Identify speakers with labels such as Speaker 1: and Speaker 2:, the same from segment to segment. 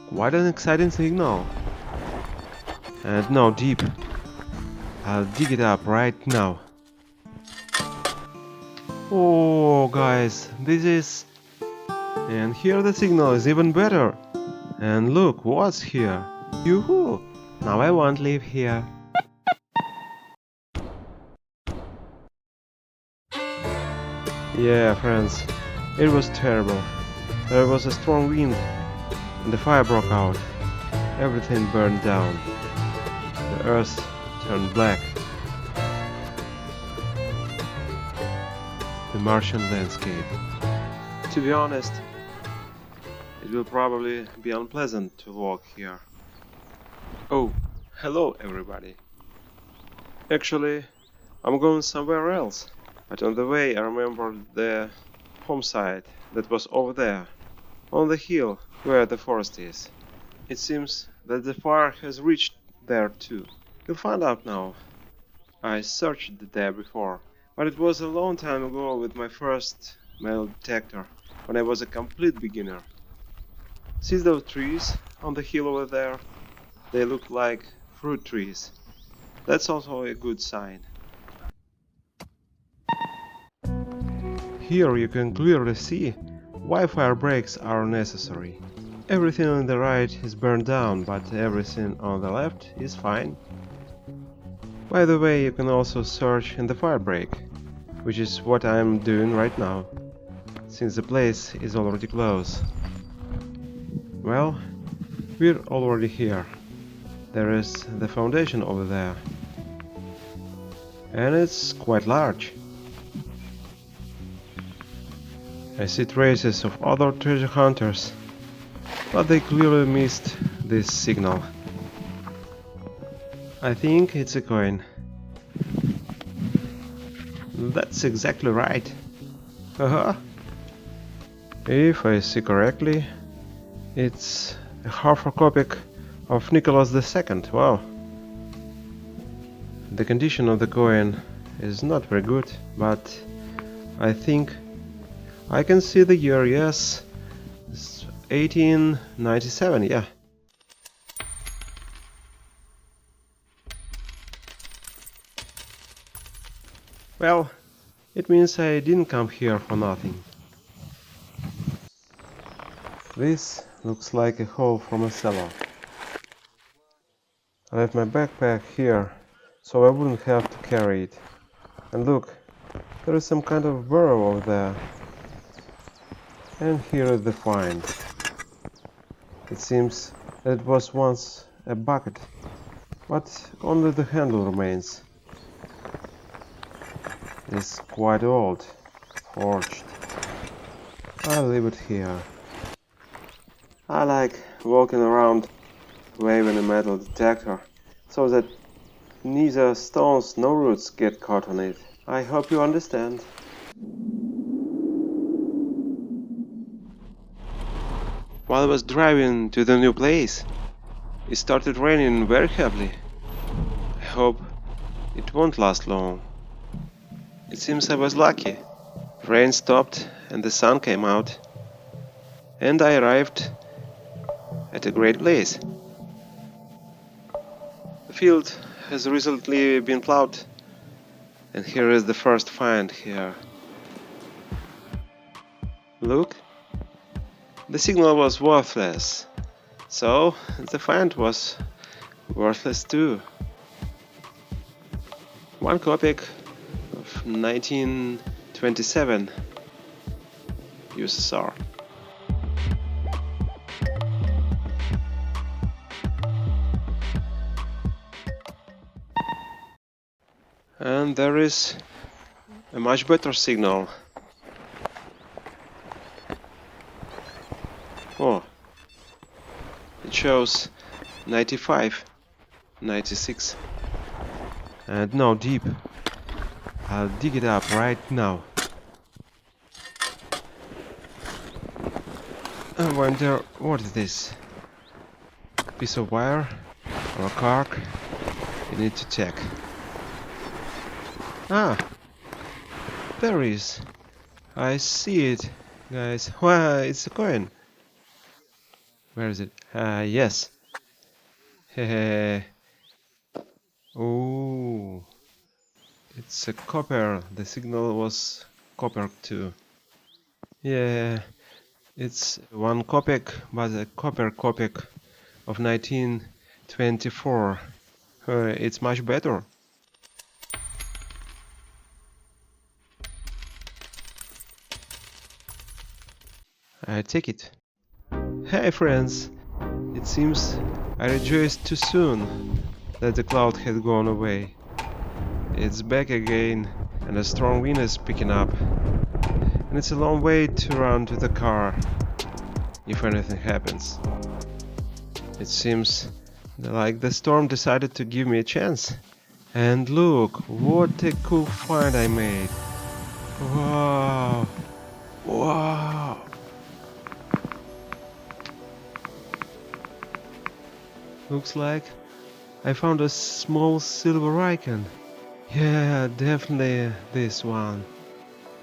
Speaker 1: Quite an exciting signal. And now deep. I'll dig it up right now. Oh, guys, this is... And here the signal is even better. And look, what's here? Yoo-hoo! Now I won't live here. Yeah, friends, it was terrible. There was a strong wind, and the fire broke out. Everything burned down. The earth turned black. The Martian landscape. To be honest, it will probably be unpleasant to walk here. Oh, hello everybody. Actually, I'm going somewhere else. But on the way I remembered the homestead that was over there, on the hill where the forest is. It seems that the fire has reached there too. You'll find out now. I searched there before, but it was a long time ago with my first metal detector, when I was a complete beginner. See those trees on the hill over there? They look like fruit trees. That's also a good sign. Here you can clearly see why fire breaks are necessary. Everything on the right is burned down, but everything on the left is fine. By the way, you can also search in the fire break, which is what I'm doing right now, since the place is already close. Well, we're already here. There is the foundation over there. And it's quite large. I see traces of other treasure hunters, but they clearly missed this signal. I think it's a coin. That's exactly right. Haha. If I see correctly, it's a half a copy of Nicholas II. Wow. The condition of the coin is not very good, but I think I can see the year, yes. It's 1897, yeah. Well, it means I didn't come here for nothing. This looks like a hole from a cellar. I left my backpack here, so I wouldn't have to carry it. And look, there is some kind of burrow over there. And here is the find. It seems that it was once a bucket, but only the handle remains. It's quite old, forged. I'll leave it here. I like walking around waving a metal detector, so that neither stones nor roots get caught on it. I hope you understand. While I was driving to the new place, it started raining very heavily. I hope it won't last long. It seems I was lucky. Rain stopped and the sun came out, and I arrived at a great place. The field has recently been plowed, and here is the first find here. Look, the signal was worthless, so the find was worthless too. One copy of 1927 USSR. And there is a much better signal. Oh, it shows 95, 96. And now deep. I'll dig it up right now. I wonder what it is. A piece of wire or a cork? You need to check. Ah, there is. I see it, guys. Wow, it's a coin. Where is it? Yes. Hehe. Oh, it's a copper. The signal was copper too. Yeah, it's 1 kopeck, but a copper kopeck of 1924. It's much better. I take it. Hey friends, it seems I rejoiced too soon that the cloud had gone away. It's back again, and a strong wind is picking up, and it's a long way to run to the car if anything happens. It seems like the storm decided to give me a chance. And look, what a cool find I made. Wow! Wow! Looks like I found a small silver icon. Yeah, definitely this one.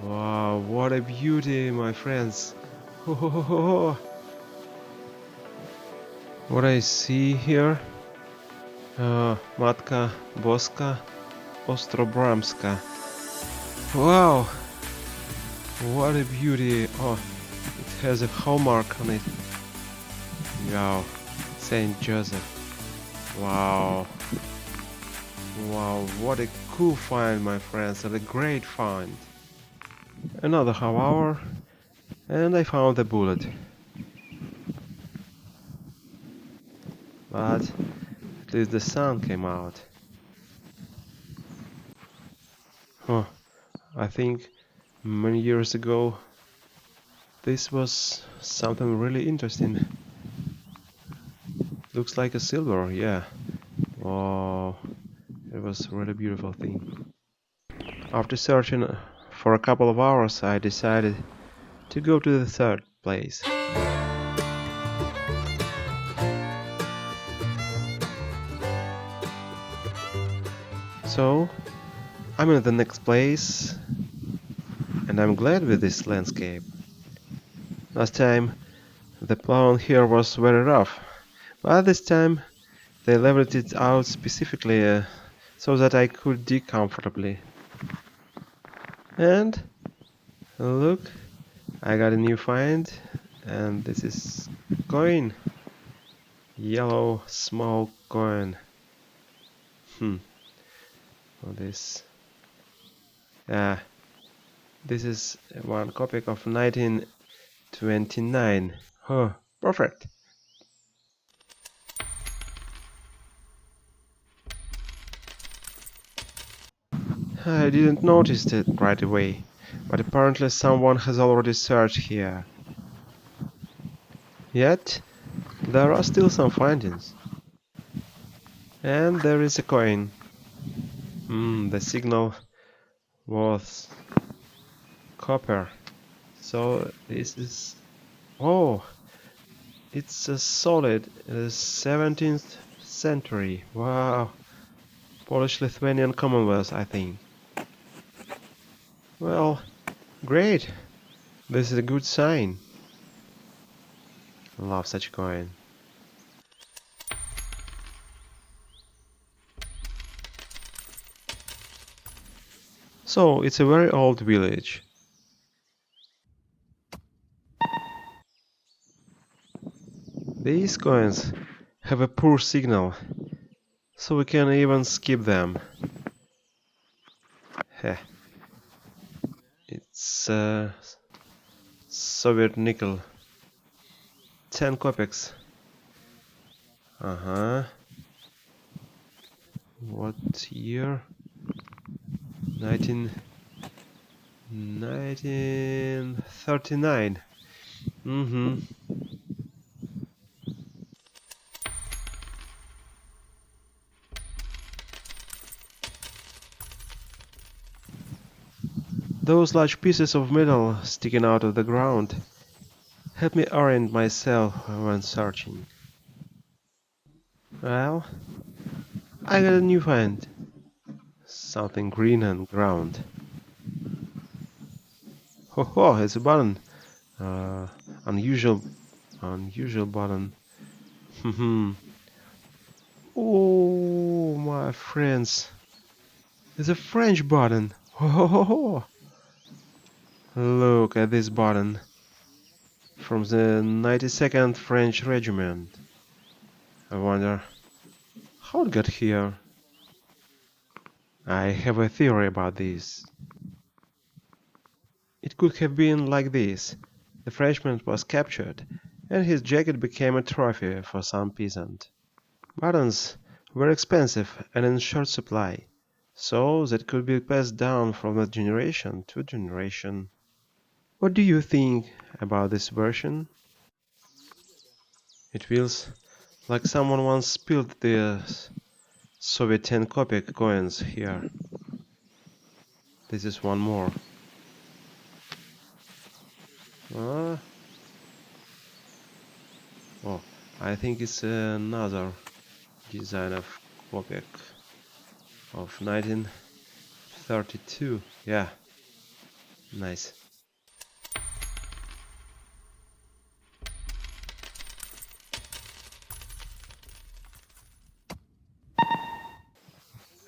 Speaker 1: Wow, what a beauty, my friends. What I see here? Matka Boska Ostrobramska. Wow, what a beauty. Oh, it has a hallmark on it. Wow, Saint Joseph. Wow. Wow, what a cool find, my friends, and a great find. Another half hour, and I found the bullet. But at least the sun came out. Huh, I think many years ago this was something really interesting. Looks like a silver, yeah. Oh, it was a really beautiful thing. After searching for a couple of hours, I decided to go to the third place. So, I'm in the next place, and I'm glad with this landscape. Last time, the plowing here was very rough, but this time they leveled it out specifically so that I could dig comfortably. And look, I got a new find, and this is coin. Yellow small coin. This. This is 1 kopeck of 1929. Huh, perfect. I didn't notice it right away, but apparently someone has already searched here. Yet, there are still some findings. And there is a coin. The signal was copper. So this is... Oh! It's a solid 17th century. Wow! Polish-Lithuanian Commonwealth, I think. Well, great! This is a good sign. Love such coin. So, it's a very old village. These coins have a poor signal, so we can even skip them. Heh. It's Soviet nickel. 10 kopecks. What year? 1939. Those large pieces of metal sticking out of the ground help me orient myself when searching. Well, I got a new find. Something green and ground. Ho ho, it's a button. Unusual button. Oh, my friends, it's a French button. Oh, look at this button from the 92nd French Regiment. I wonder how it got here. I have a theory about this. It could have been like this. The Frenchman was captured, and his jacket became a trophy for some peasant. Buttons were expensive and in short supply, so that could be passed down from a generation to generation. What do you think about this version? It feels like someone once spilled the Soviet 10 kopeck coins here. This is one more. Uh, oh, I think it's another design of kopeck of 1932. Yeah, nice.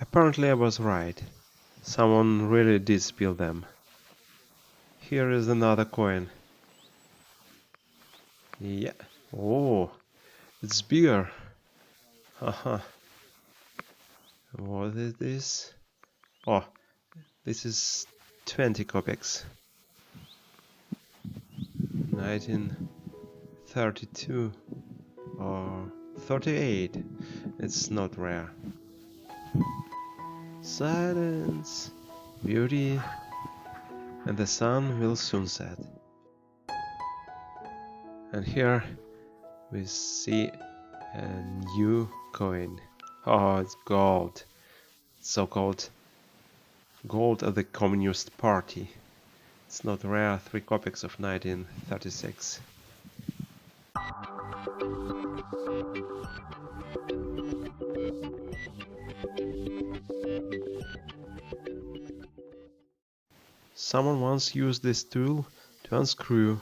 Speaker 1: Apparently I was right. Someone really did spill them. Here is another coin. Yeah. Oh, it's bigger. Haha. What is this? Oh, this is 20 kopecks. 1932 or 38. It's not rare. Silence, beauty, and the sun will soon set. And here we see a new coin. Oh, it's gold. So-called gold of the Communist Party. It's not rare, 3 kopecks of 1936. Someone once used this tool to unscrew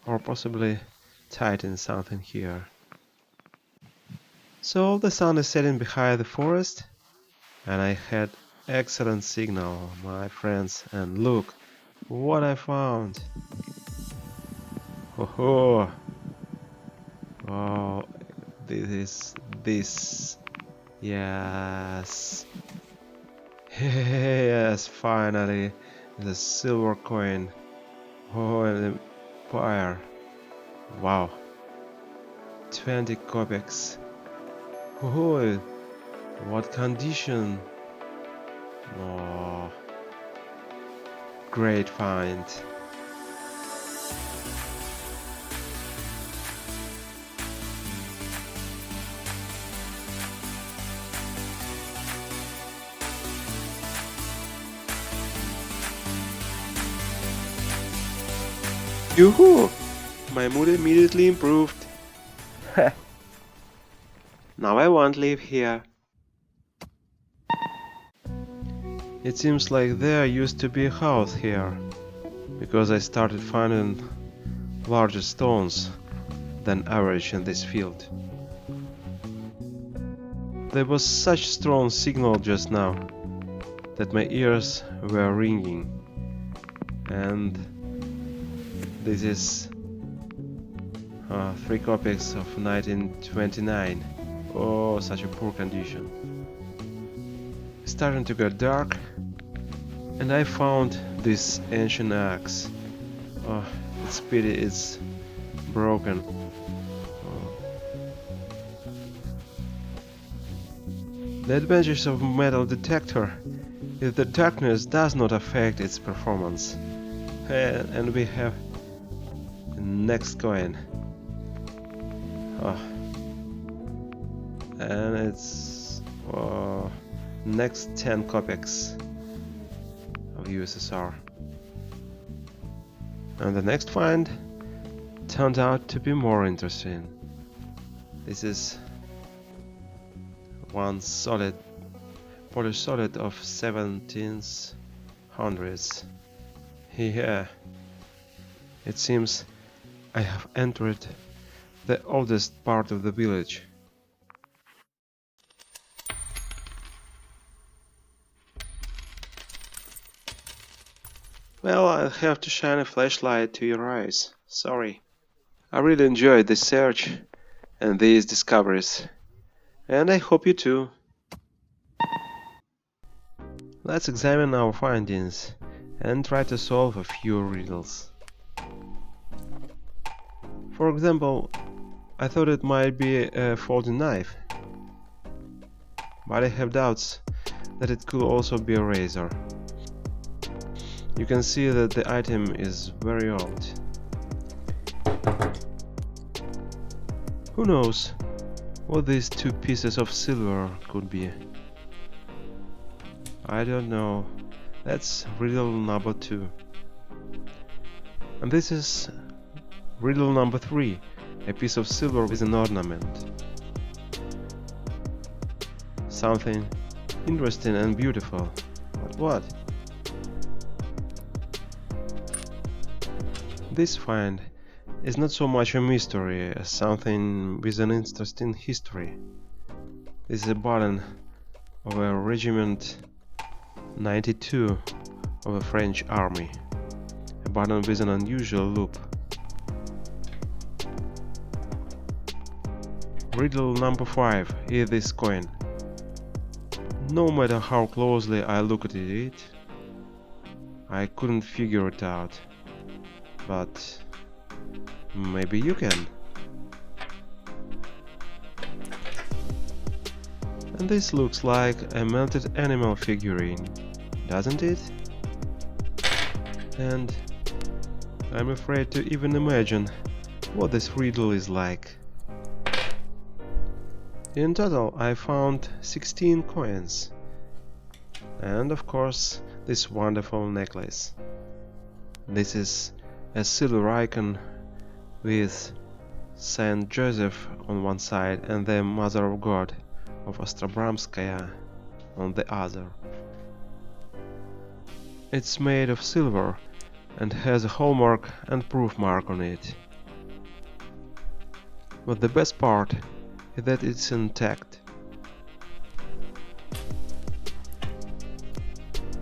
Speaker 1: or possibly tighten something here. So the sun is setting behind the forest, and I had excellent signal, my friends, and look what I found. Oh, oh, this. Yes. Yes, finally, the silver coin. Oh, and the fire. Wow. 20 kopecks. Oh, what condition. Oh, great find. Yoo-hoo! My mood immediately improved. Now I won't live here. It seems like there used to be a house here, because I started finding larger stones than average in this field. There was such strong signal just now that my ears were ringing, and this is 3 kopecks of 1929. Oh, such a poor condition. It's starting to get dark, and I found this ancient axe. Oh, it's pity it's broken. Oh. The advantage of metal detector is that darkness does not affect its performance. And we have the next coin. Oh. And it's next 10 kopecks of USSR. And the next find turned out to be more interesting. This is one solid Polish solid of 1700s. Yeah, it seems I have entered the oldest part of the village. Well, I'll have to shine a flashlight to your eyes. Sorry. I really enjoyed this search and these discoveries. And I hope you too. Let's examine our findings and try to solve a few riddles. For example, I thought it might be a folding knife, but I have doubts that it could also be a razor. You can see that the item is very old. Who knows what these two pieces of silver could be? I don't know. That's riddle number 2. And this is riddle number 3. A piece of silver with an ornament. Something interesting and beautiful. But what? This find is not so much a mystery as something with an interesting history. This is a button of a regiment 92 of the French army. A button with an unusual loop. Riddle number 5 is this coin. No matter how closely I looked at it, I couldn't figure it out. But maybe you can. And this looks like a melted animal figurine, doesn't it? And I'm afraid to even imagine what this riddle is like. In total, I found 16 coins. And of course, this wonderful necklace. This is a silver icon with Saint Joseph on one side and the Mother of God of Ostrobramskaya on the other. It's made of silver and has a hallmark and proof mark on it. But the best part is that it's intact.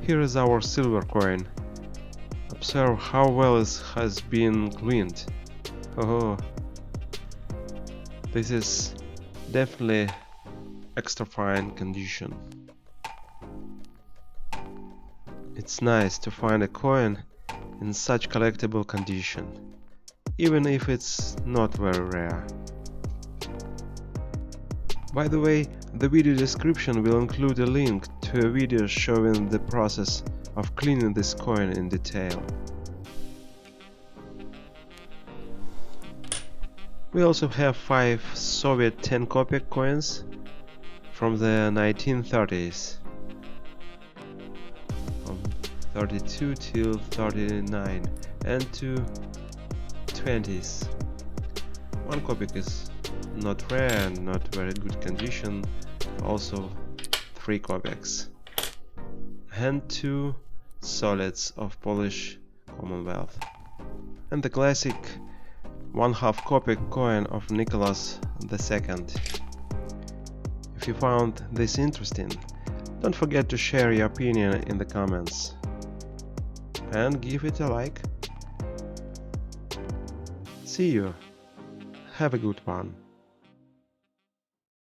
Speaker 1: Here is our silver coin. Observe how well it has been cleaned. Oh, this is definitely extra fine condition. It's nice to find a coin in such collectible condition, even if it's not very rare. By the way, the video description will include a link to a video showing the process of cleaning this coin in detail. We also have 5 Soviet 10 kopek coins from the 1930s, from 32 till 39, and 2 20s. 1 kopek is not rare and not very good condition, also 3 kopeks, and 2 solids of Polish Commonwealth, and the classic 1/2 kopek coin of Nicholas II. If you found this interesting, don't forget to share your opinion in the comments and give it a like. See you. Have a good one.